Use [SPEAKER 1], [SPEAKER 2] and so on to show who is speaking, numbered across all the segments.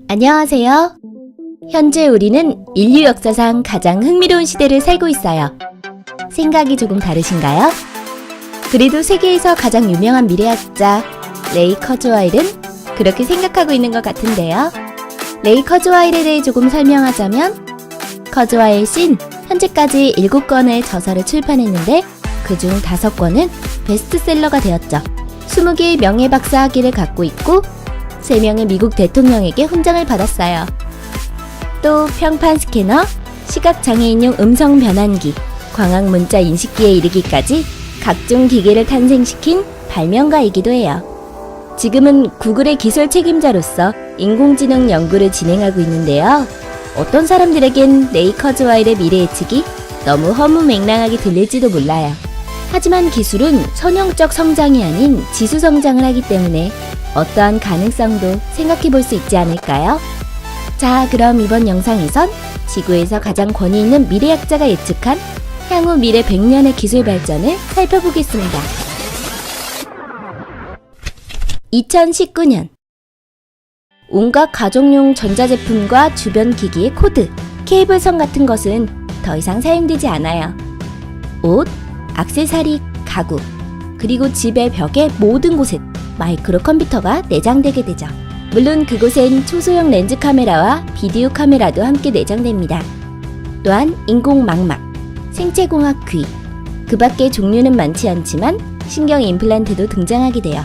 [SPEAKER 1] 안녕하세요. 현재 우리는 인류 역사상 가장 흥미로운 시대를 살고 있어요. 생각이 조금 다르신가요? 그래도 세계에서 가장 유명한 미래학자 레이 커즈와일은 그렇게 생각하고 있는 것 같은데요. 레이 커즈와일에 대해 조금 설명하자면, 커즈와일 씨는 현재까지 7권의 저서를 출판했는데 그중 5권은 베스트셀러가 되었죠. 20개의 명예박사 학위를 갖고 있고 3명의 미국 대통령에게 훈장을 받았어요. 또 평판 스캐너, 시각장애인용 음성 변환기, 광학문자 인식기에 이르기까지 각종 기계를 탄생시킨 발명가이기도 해요. 지금은 구글의 기술 책임자로서 인공지능 연구를 진행하고 있는데요. 어떤 사람들에겐 레이 커즈와일의 미래 예측이 너무 허무맹랑하게 들릴지도 몰라요. 하지만 기술은 선형적 성장이 아닌 지수 성장을 하기 때문에 어떠한 가능성도 생각해 볼 수 있지 않을까요? 자, 그럼 이번 영상에선 지구에서 가장 권위 있는 미래학자가 예측한 향후 미래 100년의 기술 발전을 살펴보겠습니다. 2019년 온갖 가정용 전자제품과 주변 기기의 코드, 케이블선 같은 것은 더 이상 사용되지 않아요. 옷, 액세서리, 가구, 그리고 집의 벽의 모든 곳에 마이크로 컴퓨터가 내장되게 되죠. 물론 그곳엔 초소형 렌즈 카메라와 비디오 카메라도 함께 내장됩니다. 또한 인공망막, 생체공학 귀, 그 밖의 종류는 많지 않지만 신경 임플란트도 등장하게 돼요.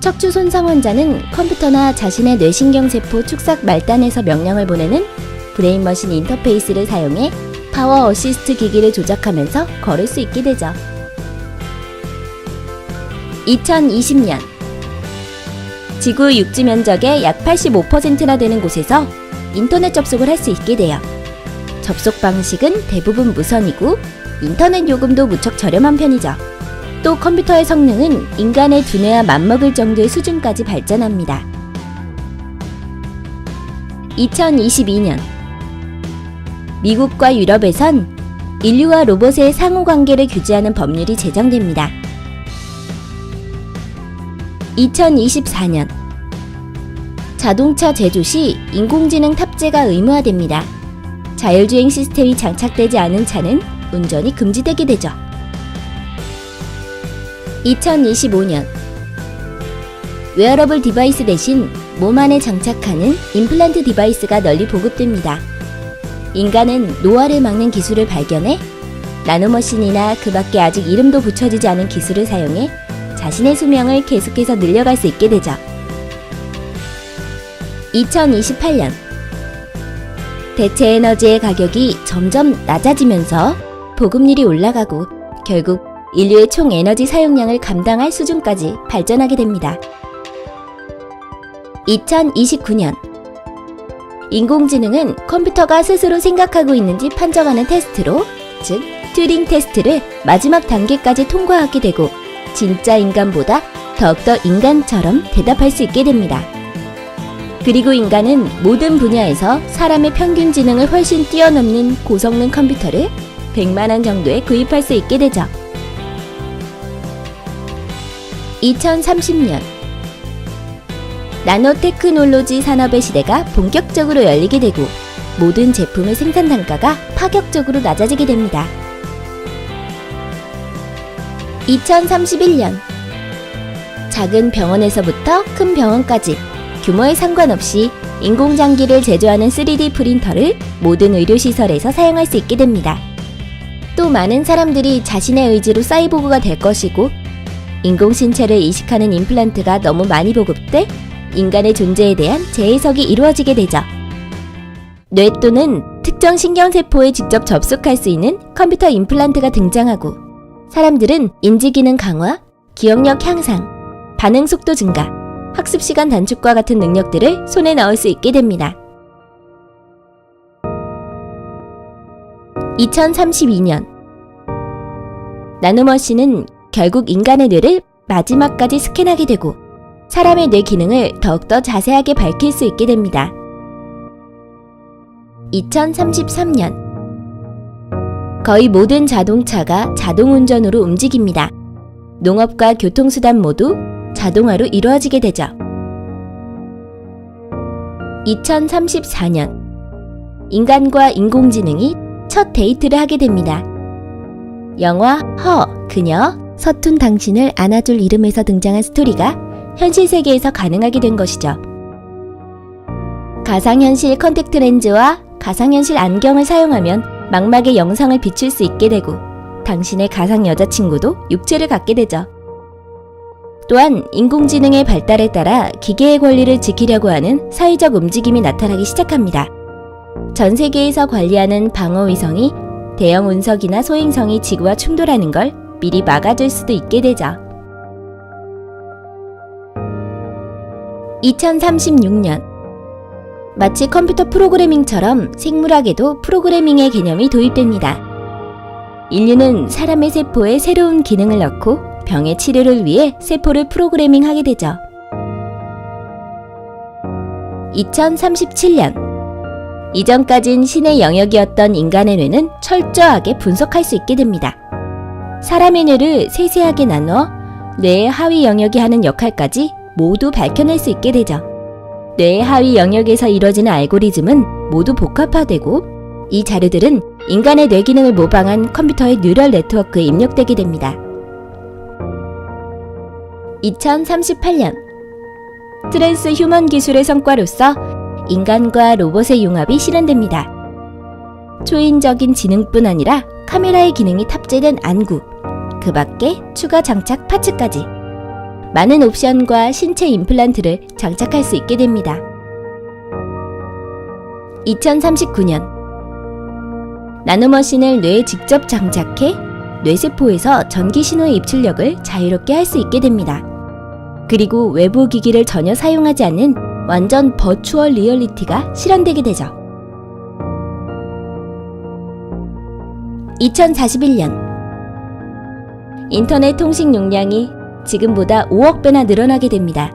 [SPEAKER 1] 척추 손상 환자는 컴퓨터나 자신의 뇌신경세포 축삭 말단에서 명령을 보내는 브레인머신 인터페이스를 사용해 파워 어시스트 기기를 조작하면서 걸을 수 있게 되죠. 2020년 지구 육지 면적의 약 85%나 되는 곳에서 인터넷 접속을 할 수 있게 돼요. 접속 방식은 대부분 무선이고 인터넷 요금도 무척 저렴한 편이죠. 또 컴퓨터의 성능은 인간의 두뇌와 맞먹을 정도의 수준까지 발전합니다. 2022년 미국과 유럽에선 인류와 로봇의 상호관계를 규제하는 법률이 제정됩니다. 2024년 자동차 제조 시 인공지능 탑재가 의무화됩니다. 자율주행 시스템이 장착되지 않은 차는 운전이 금지되게 되죠. 2025년 웨어러블 디바이스 대신 몸 안에 장착하는 임플란트 디바이스가 널리 보급됩니다. 인간은 노화를 막는 기술을 발견해 나노머신이나 그 밖에 아직 이름도 붙여지지 않은 기술을 사용해 자신의 수명을 계속해서 늘려갈 수 있게 되죠. 2028년 대체 에너지의 가격이 점점 낮아지면서 보급률이 올라가고 결국 인류의 총 에너지 사용량을 감당할 수준까지 발전하게 됩니다. 2029년 인공지능은 컴퓨터가 스스로 생각하고 있는지 판정하는 테스트로, 즉 튜링 테스트를 마지막 단계까지 통과하게 되고 진짜 인간보다 더욱더 인간처럼 대답할 수 있게 됩니다. 그리고 인간은 모든 분야에서 사람의 평균 지능을 훨씬 뛰어넘는 고성능 컴퓨터를 100만원 정도에 구입할 수 있게 되죠. 2030년 나노테크놀로지 산업의 시대가 본격적으로 열리게 되고 모든 제품의 생산 단가가 파격적으로 낮아지게 됩니다. 2031년 작은 병원에서부터 큰 병원까지 규모에 상관없이 인공장기를 제조하는 3D 프린터를 모든 의료시설에서 사용할 수 있게 됩니다. 또 많은 사람들이 자신의 의지로 사이보그가 될 것이고 인공신체를 이식하는 임플란트가 너무 많이 보급돼 인간의 존재에 대한 재해석이 이루어지게 되죠. 뇌 또는 특정 신경세포에 직접 접속할 수 있는 컴퓨터 임플란트가 등장하고 사람들은 인지기능 강화, 기억력 향상, 반응 속도 증가, 학습시간 단축과 같은 능력들을 손에 넣을 수 있게 됩니다. 2032년 나노머신은 결국 인간의 뇌를 마지막까지 스캔하게 되고 사람의 뇌 기능을 더욱더 자세하게 밝힐 수 있게 됩니다. 2033년 거의 모든 자동차가 자동운전으로 움직입니다. 농업과 교통수단 모두 자동화로 이루어지게 되죠. 2034년 인간과 인공지능이 첫 데이트를 하게 됩니다. 영화 허, 그녀, 서툰 당신을 안아줄 이름에서 등장한 스토리가 현실 세계에서 가능하게 된 것이죠. 가상현실 컨택트 렌즈와 가상현실 안경을 사용하면 망막에 영상을 비출 수 있게 되고 당신의 가상 여자친구도 육체를 갖게 되죠. 또한 인공지능의 발달에 따라 기계의 권리를 지키려고 하는 사회적 움직임이 나타나기 시작합니다. 전 세계에서 관리하는 방어위성이 대형 운석이나 소행성이 지구와 충돌하는 걸 미리 막아줄 수도 있게 되죠. 2036년 마치 컴퓨터 프로그래밍처럼 생물학에도 프로그래밍의 개념이 도입됩니다. 인류는 사람의 세포에 새로운 기능을 넣고 병의 치료를 위해 세포를 프로그래밍하게 되죠. 2037년 이전까진 신의 영역이었던 인간의 뇌는 철저하게 분석할 수 있게 됩니다. 사람의 뇌를 세세하게 나누어 뇌의 하위 영역이 하는 역할까지 모두 밝혀낼 수 있게 되죠. 뇌의 하위 영역에서 이루어지는 알고리즘은 모두 복합화되고 이 자료들은 인간의 뇌 기능을 모방한 컴퓨터의 뉴럴 네트워크에 입력되게 됩니다. 2038년 트랜스 휴먼 기술의 성과로서 인간과 로봇의 융합이 실현됩니다. 초인적인 지능뿐 아니라 카메라의 기능이 탑재된 안구, 그 밖에 추가 장착 파츠까지 많은 옵션과 신체 임플란트를 장착할 수 있게 됩니다. 2039년 나노머신을 뇌에 직접 장착해 뇌세포에서 전기 신호의 입출력을 자유롭게 할 수 있게 됩니다. 그리고 외부 기기를 전혀 사용하지 않는 완전 버추얼 리얼리티가 실현되게 되죠. 2041년 인터넷 통신 용량이 지금보다 5억 배나 늘어나게 됩니다.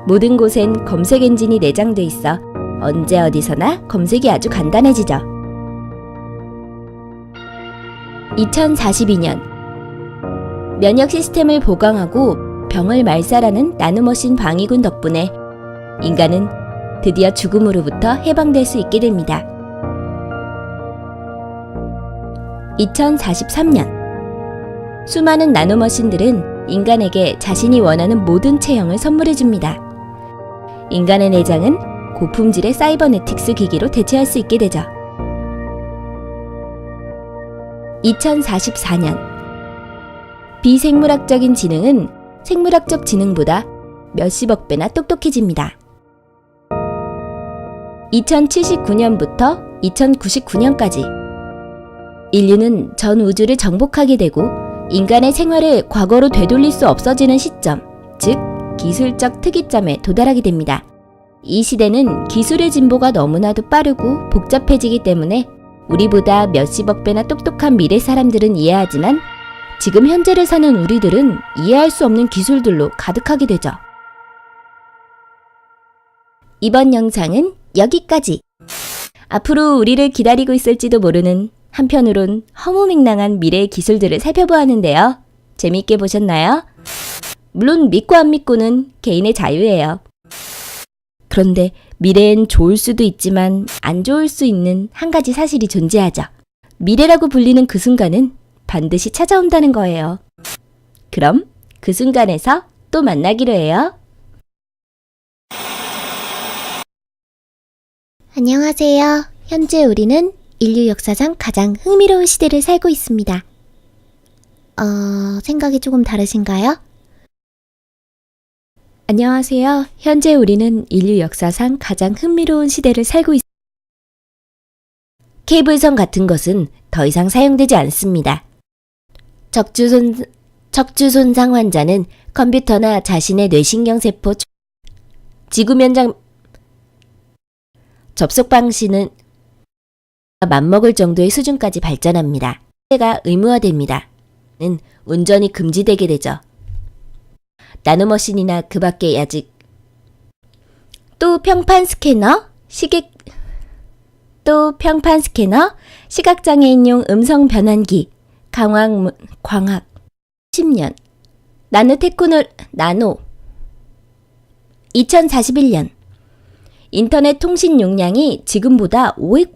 [SPEAKER 1] 모든 곳엔 검색 엔진이 내장돼 있어 언제 어디서나 검색이 아주 간단해지죠. 2042년 면역 시스템을 보강하고 병을 말살하는 나노머신 방위군 덕분에 인간은 드디어 죽음으로부터 해방될 수 있게 됩니다. 2043년 수많은 나노머신들은 인간에게 자신이 원하는 모든 체형을 선물해줍니다. 인간의 내장은 고품질의 사이버네틱스 기기로 대체할 수 있게 되죠. 2044년 비생물학적인 지능은 생물학적 지능보다 몇십억 배나 똑똑해집니다. 2079년부터 2099년까지 인류는 전 우주를 정복하게 되고 인간의 생활을 과거로 되돌릴 수 없어지는 시점, 즉 기술적 특이점에 도달하게 됩니다. 이 시대는 기술의 진보가 너무나도 빠르고 복잡해지기 때문에 우리보다 몇십억 배나 똑똑한 미래 사람들은 이해하지만 지금 현재를 사는 우리들은 이해할 수 없는 기술들로 가득하게 되죠. 이번 영상은 여기까지. 앞으로 우리를 기다리고 있을지도 모르는 한편으론 허무맹랑한 미래의 기술들을 살펴보았는데요. 재미있게 보셨나요? 물론 믿고 안 믿고는 개인의 자유예요. 그런데 미래엔 좋을 수도 있지만 안 좋을 수 있는 한 가지 사실이 존재하죠. 미래라고 불리는 그 순간은 반드시 찾아온다는 거예요. 그럼 그 순간에서 또 만나기로 해요. 안녕하세요. 현재 우리는 인류 역사상 가장 흥미로운 시대를 살고 있습니다. 생각이 조금 다르신가요? 안녕하세요. 현재 우리는 인류 역사상 가장 흥미로운 시대를 살고 있습니다. 케이블선 같은 것은 더 이상 사용되지 않습니다. 척추 손상 환자는 컴퓨터나 자신의 뇌신경세포 지구면장 접속 방식은 맞먹을 정도의 수준까지 발전합니다. 가 의무화됩니다. 는 운전이 금지되게 되죠. 나노머신이나 그 밖에 아직 또 평판 스캐너, 시각장애인용 음성 변환기, 광학 10년 나노 2041년 인터넷 통신 용량이 지금보다 500,